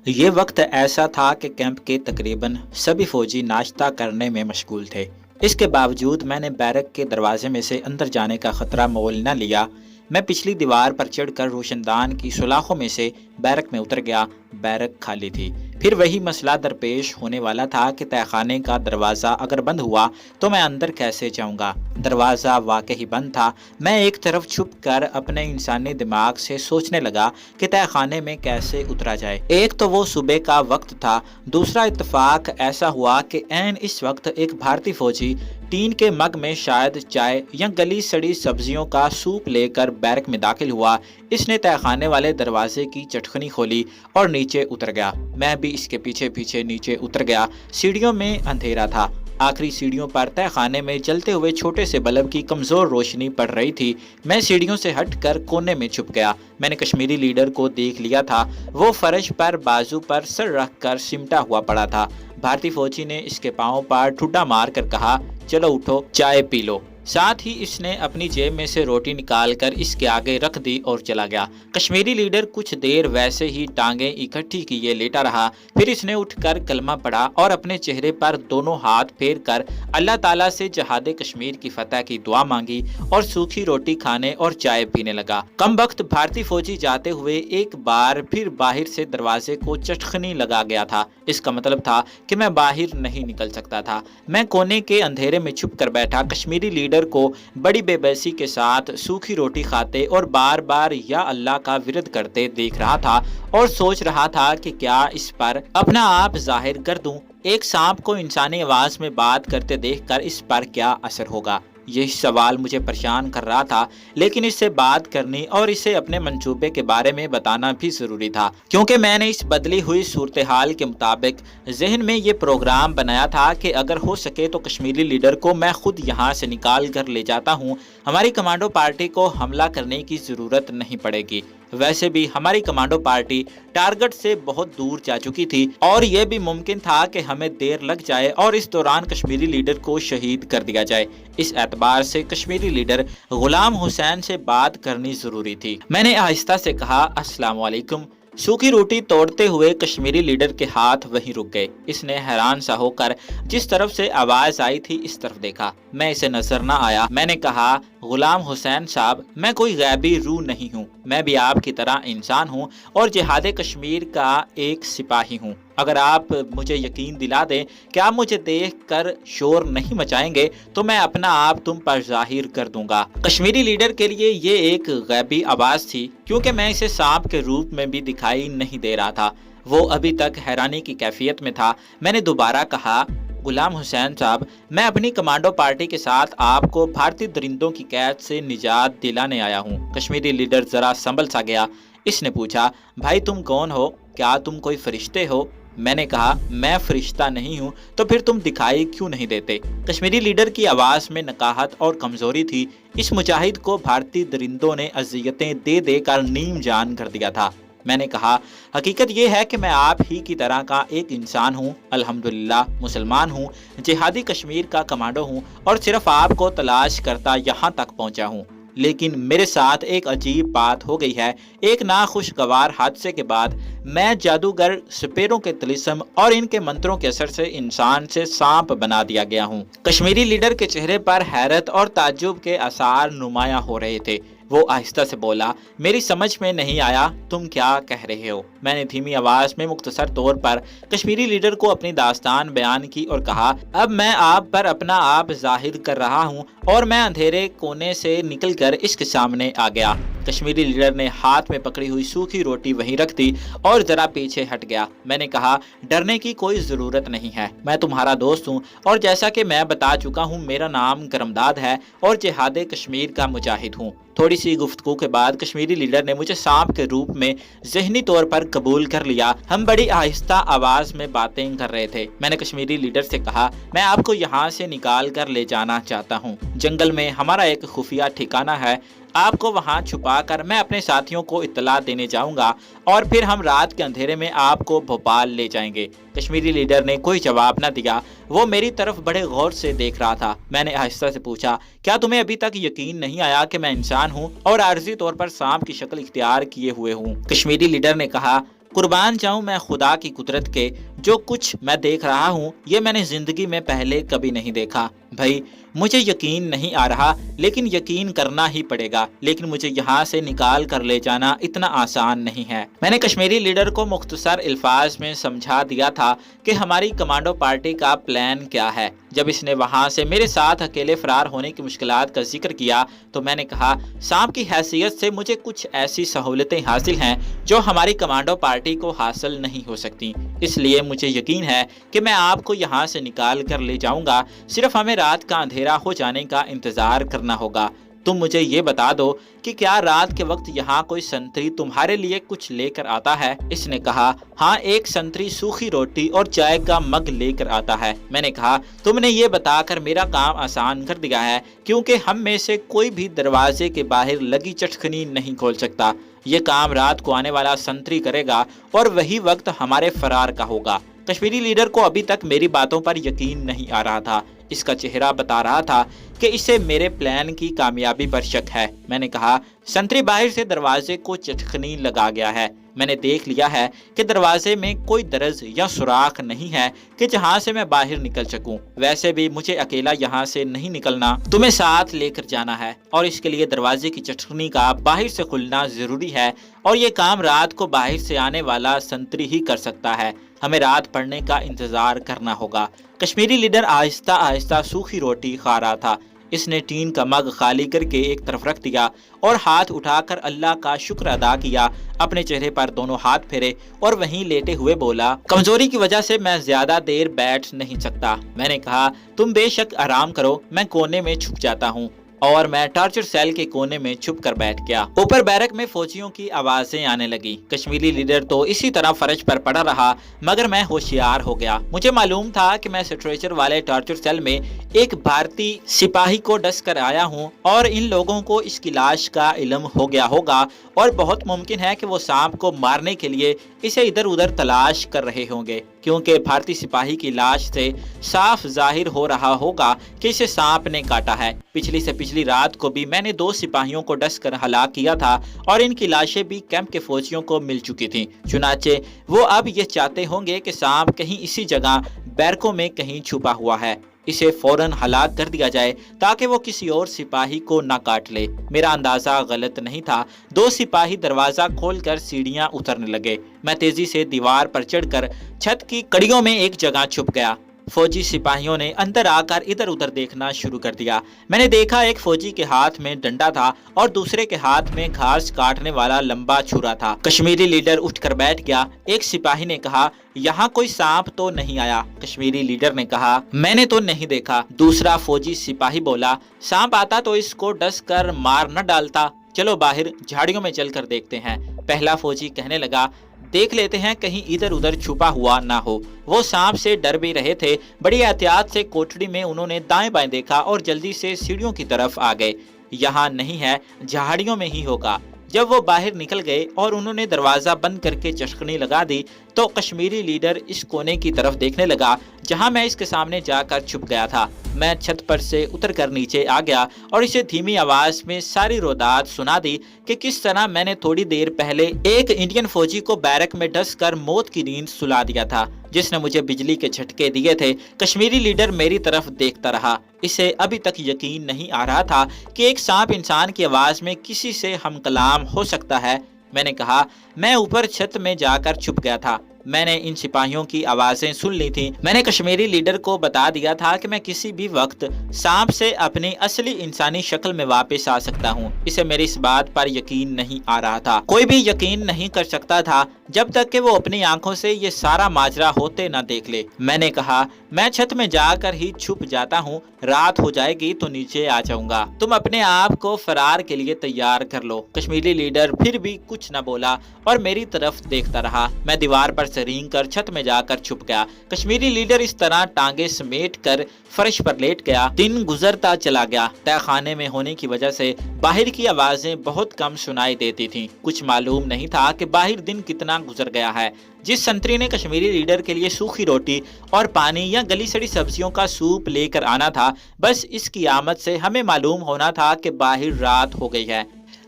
یہ وقت ایسا تھا کہ کیمپ کے تقریباً سبھی فوجی ناشتہ کرنے میں مشغول تھے۔ اس کے باوجود میں نے بیرک کے دروازے میں سے اندر جانے کا خطرہ مول نہ لیا۔ میں پچھلی دیوار پر چڑھ کر روشن دان کی سوراخوں میں سے بیرک میں اتر گیا۔ بیرک خالی تھی۔ پھر وہی مسئلہ درپیش ہونے والا تھا کہ تہہ خانے کا دروازہ اگر بند ہوا تو میں اندر کیسے جاؤں گا؟ دروازہ واقعی بند تھا۔ میں ایک طرف چھپ کر اپنے انسانی دماغ سے سوچنے لگا کہ تہہ خانے میں کیسے اترا جائے۔ ایک تو وہ صبح کا وقت تھا، دوسرا اتفاق ایسا ہوا کہ عین اس وقت ایک بھارتی فوجی ٹین کے مگ میں شاید چائے یا گلی سڑی سبزیوں کا سوپ لے کر بیرک میں داخل ہوا۔ اس نے تہہ خانے والے دروازے کی چٹکنی کھولی اور نیچے اتر گیا۔ میں بھی اس کے پیچھے پیچھے نیچے اتر گیا۔ سیڑھیوں میں اندھیرا تھا۔ آخری سیڑھیوں پر تہہ خانے میں جلتے ہوئے چھوٹے سے بلب کی کمزور روشنی پڑ رہی تھی۔ میں سیڑھیوں سے ہٹ کر کونے میں چھپ گیا۔ میں نے کشمیری لیڈر کو دیکھ لیا تھا۔ وہ فرش پر بازو پر سر رکھ کر سمٹا ہوا پڑا تھا۔ بھارتی فوجی نے اس کے پاؤں پر ٹھڈا مار کر کہا، چلو اٹھو، چائے پی لو۔ ساتھ ہی اس نے اپنی جیب میں سے روٹی نکال کر اس کے آگے رکھ دی اور چلا گیا۔ کشمیری لیڈر کچھ دیر ویسے ہی ٹانگیں اکٹھی کیے لیٹا رہا۔ پھر اس نے اٹھ کر کلمہ پڑھا اور اپنے چہرے پر دونوں ہاتھ پھیر کر اللہ تعالیٰ سے جہاد کشمیر کی فتح کی دعا مانگی اور سوکھی روٹی کھانے اور چائے پینے لگا۔ کم وقت بھارتی فوجی جاتے ہوئے ایک بار پھر باہر سے دروازے کو چٹخنی لگا گیا تھا۔ اس کا مطلب تھا کہ میں باہر نہیں نکل سکتا تھا۔ میں کونے کے اندھیرے میں چھپ کر بیٹھا کشمیری لیڈر کو بڑی بے بسی کے ساتھ سوکھی روٹی کھاتے اور بار بار یا اللہ کا ورد کرتے دیکھ رہا تھا اور سوچ رہا تھا کہ کیا اس پر اپنا آپ ظاہر کر دوں؟ ایک سانپ کو انسانی آواز میں بات کرتے دیکھ کر اس پر کیا اثر ہوگا؟ یہی سوال مجھے پریشان کر رہا تھا، لیکن اس سے بات کرنی اور اسے اپنے منصوبے کے بارے میں بتانا بھی ضروری تھا، کیونکہ میں نے اس بدلی ہوئی صورتحال کے مطابق ذہن میں یہ پروگرام بنایا تھا کہ اگر ہو سکے تو کشمیری لیڈر کو میں خود یہاں سے نکال کر لے جاتا ہوں۔ ہماری کمانڈو پارٹی کو حملہ کرنے کی ضرورت نہیں پڑے گی۔ ویسے بھی ہماری کمانڈو پارٹی ٹارگٹ سے بہت دور جا چکی تھی اور یہ بھی ممکن تھا کہ ہمیں دیر لگ جائے اور اس دوران کشمیری لیڈر کو شہید کر دیا جائے۔ اس اعتبار سے کشمیری لیڈر غلام حسین سے بات کرنی ضروری تھی۔ میں نے آہستہ سے کہا، السلام علیکم۔ سوکھی روٹی توڑتے ہوئے کشمیری لیڈر کے ہاتھ وہیں رک گئے۔ اس نے حیران سا ہو کر جس طرف سے آواز آئی تھی اس طرف دیکھا۔ میں اسے نظر نہ آیا۔ میں نے کہا، غلام حسین صاحب، میں کوئی غیبی روح نہیں ہوں، میں بھی آپ کی طرح انسان ہوں اور جہاد کشمیر کا ایک سپاہی ہوں۔ اگر آپ مجھے یقین دلا دیں کہ آپ مجھے دیکھ کر شور نہیں مچائیں گے تو میں اپنا آپ تم پر ظاہر کر دوں گا۔ کشمیری لیڈر کے لیے یہ ایک غیبی آواز تھی، کیونکہ میں اسے سانپ کے روپ میں بھی دکھائی نہیں دے رہا تھا۔ وہ ابھی تک حیرانی کی کیفیت میں تھا۔ میں نے دوبارہ کہا، غلام حسین صاحب، میں اپنی کمانڈو پارٹی کے ساتھ آپ کو بھارتی درندوں کی قید سے نجات دلانے آیا ہوں۔ کشمیری لیڈر ذرا سنبھل سا گیا۔ اس نے پوچھا، بھائی تم کون ہو؟ کیا تم کوئی فرشتے ہو؟ میں نے کہا، میں فرشتہ نہیں ہوں، تو پھر تم دکھائی کیوں نہیں دیتے؟ کشمیری لیڈر کی آواز میں نقاہت اور کمزوری تھی۔ اس مجاہد کو بھارتی درندوں نے اذیتیں دے دے کر نیم جان کر دیا تھا۔ میں نے کہا، حقیقت یہ ہے کہ میں آپ ہی کی طرح کا ایک انسان ہوں، الحمدللہ مسلمان ہوں، جہادی کشمیر کا کمانڈو ہوں اور صرف آپ کو تلاش کرتا یہاں تک پہنچا ہوں۔ لیکن میرے ساتھ ایک عجیب بات ہو گئی ہے۔ ایک ناخوشگوار حادثے کے بعد میں جادوگر سپیروں کے طلسم اور ان کے منتروں کے اثر سے انسان سے سانپ بنا دیا گیا ہوں۔ کشمیری لیڈر کے چہرے پر حیرت اور تعجب کے آثار نمایاں ہو رہے تھے۔ وہ آہستہ سے بولا، میری سمجھ میں نہیں آیا تم کیا کہہ رہے ہو؟ میں نے دھیمی آواز میں مختصر طور پر کشمیری لیڈر کو اپنی داستان بیان کی اور کہا، اب میں آپ پر اپنا آپ ظاہر کر رہا ہوں اور میں اندھیرے کونے سے نکل کر اس کے سامنے آ گیا۔ کشمیری لیڈر نے ہاتھ میں پکڑی ہوئی سوکھی روٹی وہیں رکھ دی اور ذرا پیچھے ہٹ گیا۔ میں نے کہا، ڈرنے کی کوئی ضرورت نہیں ہے، میں تمہارا دوست ہوں اور جیسا کہ میں بتا چکا ہوں میرا نام کرمداد ہے اور جہاد کشمیر کا مجاہد ہوں۔ تھوڑی سی گفتگو کے بعد کشمیری لیڈر نے مجھے سانپ کے روپ میں ذہنی طور پر قبول کر لیا۔ ہم بڑی آہستہ آواز میں باتیں کر رہے تھے۔ میں نے کشمیری لیڈر سے کہا، میں آپ کو یہاں سے نکال کر لے جانا چاہتا ہوں۔ جنگل میں ہمارا ایک خفیہ ٹھکانہ ہے، آپ کو وہاں چھپا کر میں اپنے ساتھیوں کو اطلاع دینے جاؤں گا اور پھر ہم رات کے اندھیرے میں آپ کو بھوپال لے جائیں گے۔ کشمیری لیڈر نے کوئی جواب نہ دیا۔ وہ میری طرف بڑے غور سے دیکھ رہا تھا۔ میں نے آہستہ سے پوچھا، کیا تمہیں ابھی تک یقین نہیں آیا کہ میں انسان ہوں اور عارضی طور پر سانپ کی شکل اختیار کیے ہوئے ہوں؟ کشمیری لیڈر نے کہا، قربان جاؤں میں خدا کی قدرت کے، جو کچھ میں دیکھ رہا ہوں یہ میں نے زندگی میں پہلے کبھی نہیں دیکھا۔ بھائی مجھے یقین نہیں آ رہا، لیکن یقین کرنا ہی پڑے گا، لیکن مجھے یہاں سے نکال کر لے جانا اتنا آسان نہیں ہے۔ میں نے کشمیری لیڈر کو مختصر الفاظ میں سمجھا دیا تھا کہ ہماری کمانڈو پارٹی کا پلان کیا ہے۔ جب اس نے وہاں سے میرے ساتھ اکیلے فرار ہونے کی مشکلات کا ذکر کیا تو میں نے کہا، سانپ کی حیثیت سے مجھے کچھ ایسی سہولتیں حاصل ہیں جو ہماری کمانڈو پارٹی کو حاصل نہیں ہو سکتی، اس لیے مجھے یقین ہے کہ میں آپ کو یہاں سے نکال کر لے جاؤں گا، صرف ہمیں رات کا اندھیرا ہو جانے کا انتظار کرنا ہوگا۔ تم مجھے یہ بتا دو کہ کیا رات کے وقت یہاں کوئی سنتری تمہارے لیے کچھ لے کر آتا ہے؟ اس نے کہا، ہاں ایک سنتری سوکھی روٹی اور چائے کا مگ لے کر آتا ہے۔ میں نے کہا، تم نے یہ بتا کر میرا کام آسان کر دیا ہے، کیونکہ ہم میں سے کوئی بھی دروازے کے باہر لگی چٹکنی نہیں کھول سکتا۔ یہ کام رات کو آنے والا سنتری کرے گا اور وہی وقت ہمارے فرار کا ہوگا۔ کشمیری لیڈر کو ابھی تک میری باتوں پر یقین نہیں آ رہا تھا، اس کا چہرہ بتا رہا تھا کہ اسے میرے پلان کی کامیابی پر شک ہے۔ میں نے کہا، سنتری باہر سے دروازے کو چٹکنی لگا گیا ہے، میں نے دیکھ لیا ہے کہ دروازے میں کوئی درز یا سوراخ نہیں ہے کہ جہاں سے میں باہر نکل سکوں۔ ویسے بھی مجھے اکیلا یہاں سے نہیں نکلنا، تمہیں ساتھ لے کر جانا ہے، اور اس کے لیے دروازے کی چٹکنی کا باہر سے کھلنا ضروری ہے، اور یہ کام رات کو باہر سے آنے والا سنتری ہی کر سکتا ہے۔ ہمیں رات پڑنے کا انتظار کرنا ہوگا۔ کشمیری لیڈر آہستہ آہستہ سوکھی روٹی کھا رہا تھا۔ اس نے ٹین کا مگ خالی کر کے ایک طرف رکھ دیا اور ہاتھ اٹھا کر اللہ کا شکر ادا کیا، اپنے چہرے پر دونوں ہاتھ پھیرے اور وہیں لیٹے ہوئے بولا، کمزوری کی وجہ سے میں زیادہ دیر بیٹھ نہیں سکتا۔ میں نے کہا، تم بے شک آرام کرو، میں کونے میں چھپ جاتا ہوں، اور میں ٹارچر سیل کے کونے میں چھپ کر بیٹھ گیا۔ اوپر بیرک میں فوجیوں کی آوازیں آنے لگی۔ کشمیری لیڈر تو اسی طرح فرش پر پڑا رہا، مگر میں ہوشیار ہو گیا۔ مجھے معلوم تھا کہ میں سٹریچر والے ٹارچر سیل میں ایک بھارتی سپاہی کو ڈس کر آیا ہوں، اور ان لوگوں کو اس کی لاش کا علم ہو گیا ہوگا، اور بہت ممکن ہے کہ وہ سانپ کو مارنے کے لیے اسے ادھر ادھر تلاش کر رہے ہوں گے، کیونکہ بھارتی سپاہی کی لاش سے صاف ظاہر ہو رہا ہوگا کہ اسے سانپ نے کاٹا ہے۔ پچھلی سے پچھلی رات کو بھی میں نے 2 سپاہیوں کو ڈس کر ہلاک کیا تھا، اور ان کی لاشیں بھی کیمپ کے فوجیوں کو مل چکی تھیں۔ چنانچہ وہ اب یہ چاہتے ہوں گے کہ سانپ کہیں اسی جگہ بیرکوں میں کہیں چھپا ہوا ہے، اسے فوراً ہلاک کر دیا جائے تاکہ وہ کسی اور سپاہی کو نہ کاٹ لے۔ میرا اندازہ غلط نہیں تھا۔ 2 سپاہی دروازہ کھول کر سیڑھیاں اترنے لگے۔ میں تیزی سے دیوار پر چڑھ کر چھت کی کڑیوں میں ایک جگہ چھپ گیا۔ فوجی سپاہیوں نے اندر آ کر ادھر ادھر دیکھنا شروع کر دیا۔ میں نے دیکھا ایک فوجی کے ہاتھ میں ڈنڈا تھا اور دوسرے کے ہاتھ میں گھاس کاٹنے والا لمبا چھرا تھا۔ کشمیری لیڈر اٹھ کر بیٹھ گیا۔ ایک سپاہی نے کہا، یہاں کوئی سانپ تو نہیں آیا؟ کشمیری لیڈر نے کہا، میں نے تو نہیں دیکھا۔ دوسرا فوجی سپاہی بولا، سانپ آتا تو اس کو ڈس کر مار نہ ڈالتا، چلو باہر جھاڑیوں میں چل کر دیکھتے ہیں۔ پہلا فوجی کہنے لگا، دیکھ لیتے ہیں کہیں ادھر ادھر چھپا ہوا نہ ہو۔ وہ سانپ سے ڈر بھی رہے تھے۔ بڑی احتیاط سے کوٹڑی میں انہوں نے دائیں بائیں دیکھا اور جلدی سے سیڑھیوں کی طرف آ گئے۔ یہاں نہیں ہے، جھاڑیوں میں ہی ہوگا۔ جب وہ باہر نکل گئے اور انہوں نے دروازہ بند کر کے چٹکنی لگا دی تو کشمیری لیڈر اس کونے کی طرف دیکھنے لگا جہاں میں اس کے سامنے جا کر چھپ گیا تھا۔ میں چھت پر سے اتر کر نیچے آ گیا اور اسے دھیمی آواز میں ساری رودات سنا دی کہ کس طرح میں نے تھوڑی دیر پہلے ایک انڈین فوجی کو بیرک میں ڈس کر موت کی نیند سلا دیا تھا، جس نے مجھے بجلی کے جھٹکے دیے تھے۔ کشمیری لیڈر میری طرف دیکھتا رہا۔ اسے ابھی تک یقین نہیں آ رہا تھا کہ ایک سانپ انسان کی آواز میں کسی سے ہم کلام ہو سکتا ہے۔ میں نے کہا، میں اوپر چھت میں جا کر چھپ گیا تھا۔ میں نے ان سپاہیوں کی آوازیں سن لی تھیں۔ میں نے کشمیری لیڈر کو بتا دیا تھا کہ میں کسی بھی وقت سانپ سے اپنی اصلی انسانی شکل میں واپس آ سکتا ہوں۔ اسے میری اس بات پر یقین نہیں آ رہا تھا۔ کوئی بھی یقین نہیں کر سکتا تھا جب تک کہ وہ اپنی آنکھوں سے یہ سارا ماجرا ہوتے نہ دیکھ لے۔ میں نے کہا، میں چھت میں جا کر ہی چھپ جاتا ہوں، رات ہو جائے گی تو نیچے آ جاؤں گا، تم اپنے آپ کو فرار کے لیے تیار کر لو۔ کشمیری لیڈر پھر بھی کچھ نہ بولا اور میری طرف دیکھتا رہا۔ میں دیوار پر سے رینگ کر چھت میں جا کر چھپ گیا۔ کشمیری لیڈر اس طرح ٹانگیں سمیٹ کر فرش پر لیٹ گیا۔ دن گزرتا چلا گیا۔ تہہ خانے میں ہونے کی وجہ سے باہر کی آوازیں بہت کم سنائی دیتی تھیں۔ کچھ معلوم نہیں تھا کہ باہر دن کتنا گزر گیا ہے۔ جس سنتری نے کشمیری لیڈر کے لیے سوکھی روٹی اور پانی یا گلی سڑی سبزیوں کا سوپ لے کر آنا تھا، بس اس کی آمد سے ہمیں معلوم ہونا تھا کہ باہر رات ہو گئی ہے۔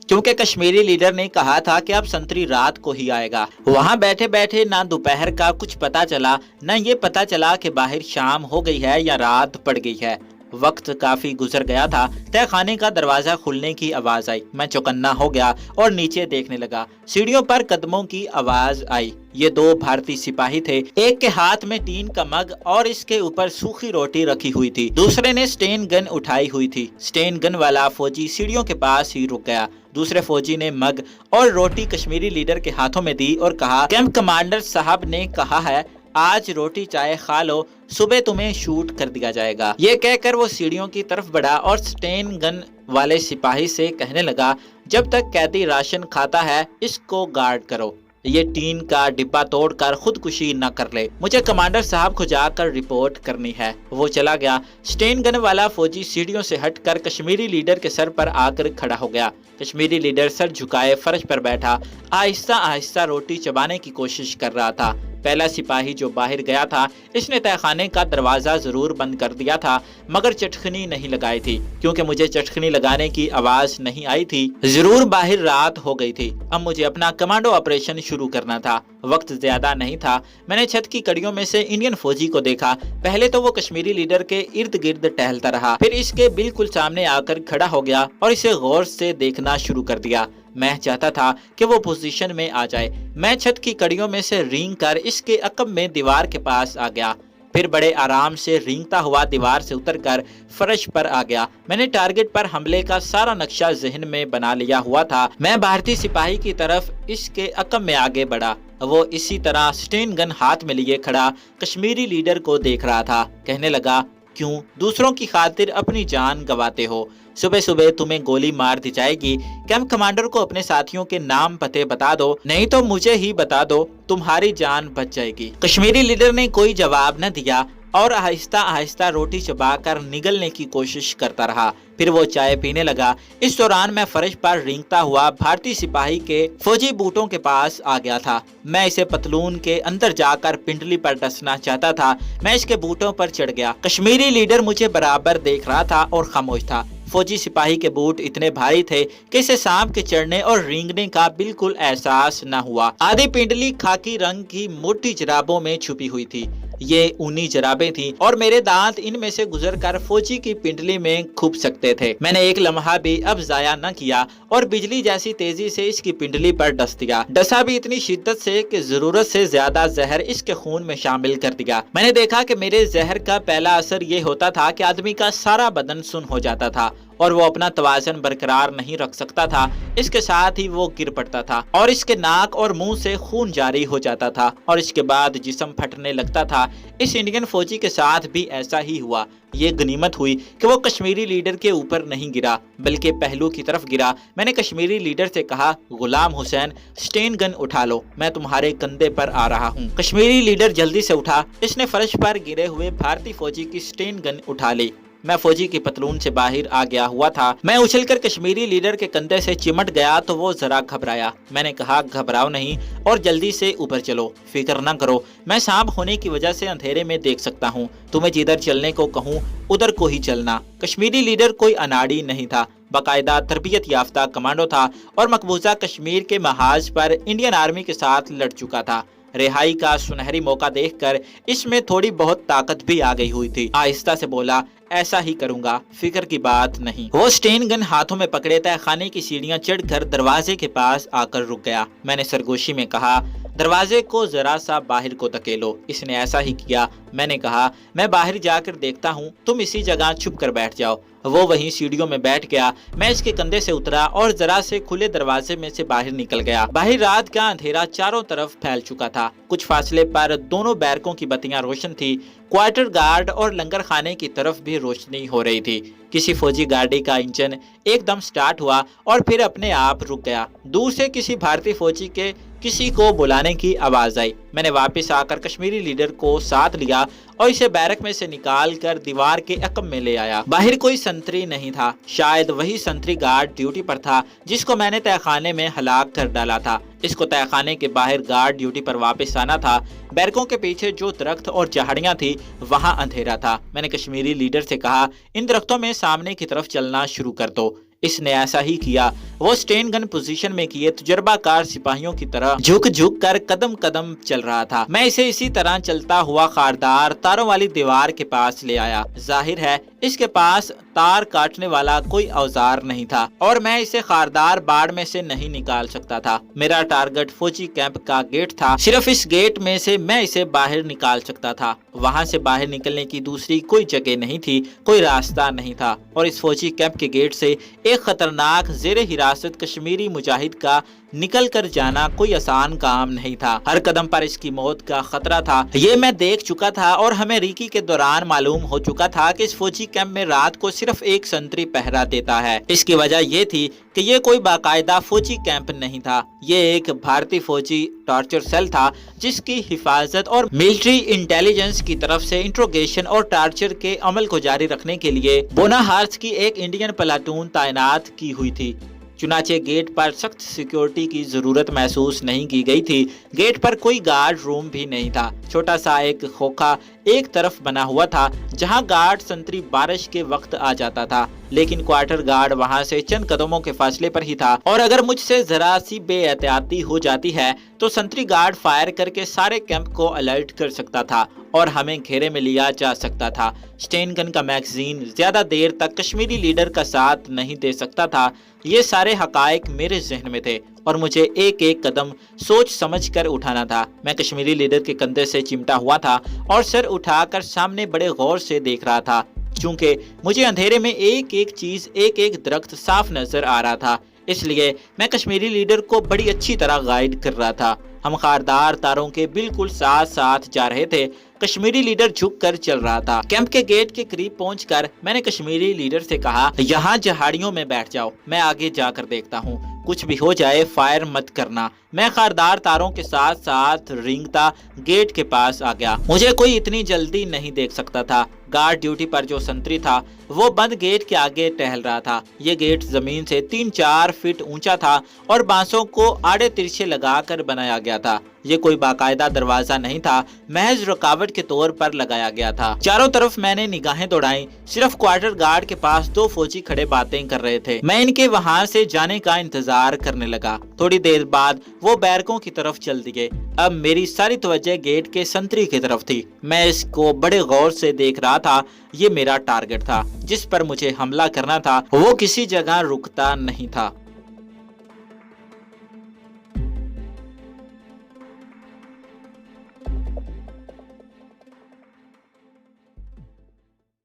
کیونکہ کشمیری لیڈر نے کہا تھا کہ اب سنتری رات کو ہی آئے گا۔ وہاں بیٹھے بیٹھے نہ دوپہر کا کچھ پتا چلا، نہ یہ پتا چلا کہ باہر شام ہو گئی ہے یا رات پڑ گئی ہے۔ وقت کافی گزر گیا تھا، تہہ خانے کا دروازہ کھلنے کی آواز آئی۔ میں چوکنا ہو گیا اور نیچے دیکھنے لگا۔ سیڑھیوں پر قدموں کی آواز آئی۔ یہ دو بھارتی سپاہی تھے، ایک کے ہاتھ میں ٹین کا مگ اور اس کے اوپر سوکھی روٹی رکھی ہوئی تھی، دوسرے نے سٹین گن اٹھائی ہوئی تھی۔ سٹین گن والا فوجی سیڑھیوں کے پاس ہی رک گیا۔ دوسرے فوجی نے مگ اور روٹی کشمیری لیڈر کے ہاتھوں میں دی اور کہا، کیمپ کمانڈر صاحب نے کہا ہے آج روٹی چائے کھا لو، صبح تمہیں شوٹ کر دیا جائے گا۔ یہ کہہ کر وہ سیڑھیوں کی طرف بڑھا اور سٹین گن والے سپاہی سے کہنے لگا، جب تک قیدی راشن کھاتا ہے اس کو گارڈ کرو، یہ ٹین کا ڈبہ توڑ کر خودکشی نہ کر لے، مجھے کمانڈر صاحب کو جا کر رپورٹ کرنی ہے۔ وہ چلا گیا۔ سٹین گن والا فوجی سیڑھیوں سے ہٹ کر کشمیری لیڈر کے سر پر آ کر کھڑا ہو گیا۔ کشمیری لیڈر سر جھکائے فرش پر بیٹھا، آہستہ آہستہ روٹی چبانے کی کوشش کر رہا تھا۔ پہلا سپاہی جو باہر گیا تھا، اس نے تہہ خانے کا دروازہ ضرور بند کر دیا تھا، مگر چٹکنی نہیں لگائی تھی، کیونکہ مجھے چٹکنی لگانے کی آواز نہیں آئی تھی۔ ضرور باہر رات ہو گئی تھی۔ اب مجھے اپنا کمانڈو آپریشن شروع کرنا تھا۔ وقت زیادہ نہیں تھا۔ میں نے چھت کی کڑیوں میں سے انڈین فوجی کو دیکھا۔ پہلے تو وہ کشمیری لیڈر کے ارد گرد ٹہلتا رہا، پھر اس کے بالکل سامنے آ کر کھڑا ہو گیا اور اسے غور سے دیکھنا شروع کر دیا۔ میں چاہتا تھا کہ وہ پوزیشن میں آ جائے۔ میں چھت کی کڑیوں میں سے رینگ کر اس کے عقب میں دیوار کے پاس آ گیا، پھر بڑے آرام سے رینگتا ہوا دیوار سے اتر کر فرش پر آ گیا۔ میں نے ٹارگٹ پر حملے کا سارا نقشہ ذہن میں بنا لیا ہوا تھا۔ میں بھارتی سپاہی کی طرف اس کے عقب میں آگے بڑھا۔ وہ اسی طرح سٹین گن ہاتھ میں لیے کھڑا کشمیری لیڈر کو دیکھ رہا تھا۔ کہنے لگا، کیوں دوسروں کی خاطر اپنی جان گواتے ہو؟ صبح صبح تمہیں گولی مار دی جائے گی۔ کیمپ کمانڈر کو اپنے ساتھیوں کے نام پتے بتا دو، نہیں تو مجھے ہی بتا دو، تمہاری جان بچ جائے گی۔ کشمیری لیڈر نے کوئی جواب نہ دیا اور آہستہ آہستہ روٹی چبا کر نگلنے کی کوشش کرتا رہا۔ پھر وہ چائے پینے لگا۔ اس دوران میں فرش پر رینگتا ہوا بھارتی سپاہی کے فوجی بوٹوں کے پاس آ گیا تھا۔ میں اسے پتلون کے اندر جا کر پنڈلی پر ڈسنا چاہتا تھا۔ میں اس کے بوٹوں پر چڑھ گیا۔ کشمیری لیڈر مجھے برابر دیکھ رہا تھا اور خاموش تھا۔ فوجی سپاہی کے بوٹ اتنے بھاری تھے کہ اسے سانپ کے چڑھنے اور رینگنے کا بالکل احساس نہ ہوا۔ آدھی پنڈلی خاکی رنگ کی موٹی جرابوں میں چھپی ہوئی تھی۔ یہ اونی جرابیں تھیں اور میرے دانت ان میں سے گزر کر فوجی کی پنڈلی میں کھپ سکتے تھے۔ میں نے ایک لمحہ بھی اب ضائع نہ کیا اور بجلی جیسی تیزی سے اس کی پنڈلی پر ڈس دیا۔ ڈسا بھی اتنی شدت سے کہ ضرورت سے زیادہ زہر اس کے خون میں شامل کر دیا۔ میں نے دیکھا کہ میرے زہر کا پہلا اثر یہ ہوتا تھا کہ آدمی کا سارا بدن سن ہو جاتا تھا اور وہ اپنا توازن برقرار نہیں رکھ سکتا تھا۔ اس کے ساتھ ہی وہ گر پڑتا تھا اور اس کے ناک اور منہ سے خون جاری ہو جاتا تھا اور اس کے بعد جسم پھٹنے لگتا تھا۔ اس انڈین فوجی کے ساتھ بھی ایسا ہی ہوا۔ یہ غنیمت ہوئی کہ وہ کشمیری لیڈر کے اوپر نہیں گرا بلکہ پہلو کی طرف گرا۔ میں نے کشمیری لیڈر سے کہا، غلام حسین، سٹین گن اٹھا لو، میں تمہارے کندھے پر آ رہا ہوں۔ کشمیری لیڈر جلدی سے اٹھا۔ اس نے فرش پر گرے ہوئے بھارتی فوجی کی سٹین گن اٹھا لی۔ میں فوجی کی پتلون سے باہر آ گیا ہوا تھا۔ میں اچھل کر کشمیری لیڈر کے کندھے سے چمٹ گیا تو وہ ذرا گھبرایا۔ میں نے کہا، گھبراؤ نہیں اور جلدی سے اوپر چلو، فکر نہ کرو، میں سانپ ہونے کی وجہ سے اندھیرے میں دیکھ سکتا ہوں، تمہیں جدھر چلنے کو کہوں ادھر کو ہی چلنا۔ کشمیری لیڈر کوئی اناڑی نہیں تھا، باقاعدہ تربیت یافتہ کمانڈو تھا اور مقبوضہ کشمیر کے محاذ پر انڈین آرمی کے ساتھ لڑ چکا تھا۔ رہائی کا سنہری موقع دیکھ کر اس میں تھوڑی بہت طاقت بھی آ گئی ہوئی تھی۔ آہستہ سے بولا، ایسا ہی کروں گا، فکر کی بات نہیں۔ وہ سٹین گن ہاتھوں میں پکڑے تہہ خانے کی سیڑھیاں چڑھ کر دروازے کے پاس آ کر رک گیا۔ میں نے سرگوشی میں کہا، دروازے کو ذرا سا باہر کو دھکیلو۔ اس نے ایسا ہی کیا۔ میں نے کہا، میں باہر جا کر دیکھتا ہوں، تم اسی جگہ چھپ کر بیٹھ جاؤ۔ وہ وہیں سیڑھیوں میں بیٹھ گیا۔ میں اس کے کندھے سے اترا اور ذرا سے کھلے دروازے میں سے باہر نکل گیا۔ باہر رات کا اندھیرا چاروں طرف پھیل چکا تھا۔ کچھ فاصلے پر دونوں بیرکوں کی بتیاں روشن تھی۔ کوارٹر گارڈ اور لنگر خانے کی طرف بھی روشنی ہو رہی تھی۔ کسی فوجی گاڑی کا انجن ایک دم سٹارٹ ہوا اور پھر اپنے آپ رک گیا۔ دور سے کسی بھارتی فوجی کے کسی کو بلانے کی آواز آئی۔ میں نے واپس آ کر کشمیری لیڈر کو ساتھ لیا اور اسے بیرک میں سے نکال کر دیوار کے عقب میں لے آیا۔ باہر کوئی سنتری نہیں تھا، شاید وہی سنتری گارڈ ڈیوٹی پر تھا جس کو میں نے تہہ خانے میں ہلاک کر ڈالا تھا۔ اس کو تہہ خانے کے باہر گارڈ ڈیوٹی پر واپس آنا تھا۔ بیرکوں کے پیچھے جو درخت اور جھاڑیاں تھی وہاں اندھیرا تھا۔ میں نے کشمیری لیڈر سے کہا، ان درختوں میں سامنے کی طرف چلنا شروع کر دو۔ اس نے ایسا ہی کیا۔ وہ سٹین گن پوزیشن میں کیے تجربہ کار سپاہیوں کی طرح جھک جھک کر قدم قدم چل رہا تھا۔ میں اسے اسی طرح چلتا ہوا خاردار تاروں والی دیوار کے پاس لے آیا۔ ظاہر ہے اس کے پاس تار کاٹنے والا کوئی اوزار نہیں تھا اور میں اسے خاردار باڑ میں سے نہیں نکال سکتا تھا۔ میرا ٹارگٹ فوجی کیمپ کا گیٹ تھا، صرف اس گیٹ میں سے میں اسے باہر نکال سکتا تھا۔ وہاں سے باہر نکلنے کی دوسری کوئی جگہ نہیں تھی، کوئی راستہ نہیں تھا، اور اس فوجی کیمپ کے گیٹ سے ایک خطرناک زیر حراست کشمیری مجاہد کا نکل کر جانا کوئی آسان کام نہیں تھا۔ ہر قدم پر اس کی موت کا خطرہ تھا، یہ میں دیکھ چکا تھا، اور ہمیں ریکی کے دوران معلوم ہو چکا تھا کہ اس فوجی کیمپ میں رات کو صرف ایک سنتری پہرا دیتا ہے۔ اس کی وجہ یہ تھی کہ یہ کوئی باقاعدہ فوجی کیمپ نہیں تھا، یہ ایک بھارتی فوجی ٹارچر سیل تھا جس کی حفاظت اور ملٹری انٹیلیجنس کی طرف سے انٹروگیشن اور ٹارچر کے عمل کو جاری رکھنے کے لیے بونا ہارس کی ایک انڈین پلاٹون تعینات کی ہوئی تھی۔ چنانچہ گیٹ پر سخت سیکیورٹی کی ضرورت محسوس نہیں کی گئی تھی۔ گیٹ پر کوئی گارڈ روم بھی نہیں تھا، چھوٹا سا ایک کھوکھا ایک طرف بنا ہوا تھا جہاں گارڈ سنتری بارش کے وقت آ جاتا تھا، لیکن کوارٹر گارڈ وہاں سے چند قدموں کے فاصلے پر ہی تھا، اور اگر مجھ سے ذرا سی بے احتیاطی ہو جاتی ہے تو سنتری گارڈ فائر کر کے سارے کیمپ کو الرٹ کر سکتا تھا اور ہمیں گھیرے میں لیا جا سکتا تھا۔ سٹین گن کا میگزین زیادہ دیر تک کشمیری لیڈر کا ساتھ نہیں دے سکتا تھا۔ یہ سارے حقائق میرے ذہن میں تھے اور مجھے ایک ایک قدم سوچ سمجھ کر اٹھانا تھا۔ میں کشمیری لیڈر کے کندھے سے چمٹا ہوا تھا اور سر اٹھا کر سامنے بڑے غور سے دیکھ رہا تھا، چونکہ مجھے اندھیرے میں ایک ایک چیز، ایک ایک درخت صاف نظر آ رہا تھا، اس لیے میں کشمیری لیڈر کو بڑی اچھی طرح گائیڈ کر رہا تھا۔ ہم خاردار تاروں کے بالکل ساتھ ساتھ جا رہے تھے۔ کشمیری لیڈر جھک کر چل رہا تھا۔ کیمپ کے گیٹ کے قریب پہنچ کر میں نے کشمیری لیڈر سے کہا، یہاں جہاڑیوں میں بیٹھ جاؤ، میں آگے جا کر دیکھتا ہوں، کچھ بھی ہو جائے فائر مت کرنا۔ میں خاردار تاروں کے ساتھ ساتھ رینگتا گیٹ کے پاس آ گیا۔ مجھے کوئی اتنی جلدی نہیں دیکھ سکتا تھا۔ گارڈ ڈیوٹی پر جو سنتری تھا وہ بند گیٹ کے آگے ٹہل رہا تھا۔ یہ گیٹ زمین سے 3-4 فٹ اونچا تھا اور بانسوں کو آڑے ترچھے لگا کر بنایا گیا تھا۔ یہ کوئی باقاعدہ دروازہ نہیں تھا، محض رکاوٹ کے طور پر لگایا گیا تھا۔ چاروں طرف میں نے نگاہیں دوڑائیں، صرف کوارٹر گارڈ کے پاس 2 فوجی کھڑے باتیں کر رہے تھے۔ میں ان کے وہاں سے جانے کا انتظار کرنے لگا۔ تھوڑی دیر بعد وہ بیرکوں کی طرف چل دیے۔ اب میری ساری توجہ گیٹ کے سنتری کی طرف تھی۔ میں اس کو بڑے غور سے دیکھ رہا تھا۔ یہ میرا ٹارگٹ تھا جس پر مجھے حملہ کرنا تھا، وہ کسی جگہ رکتا نہیں تھا۔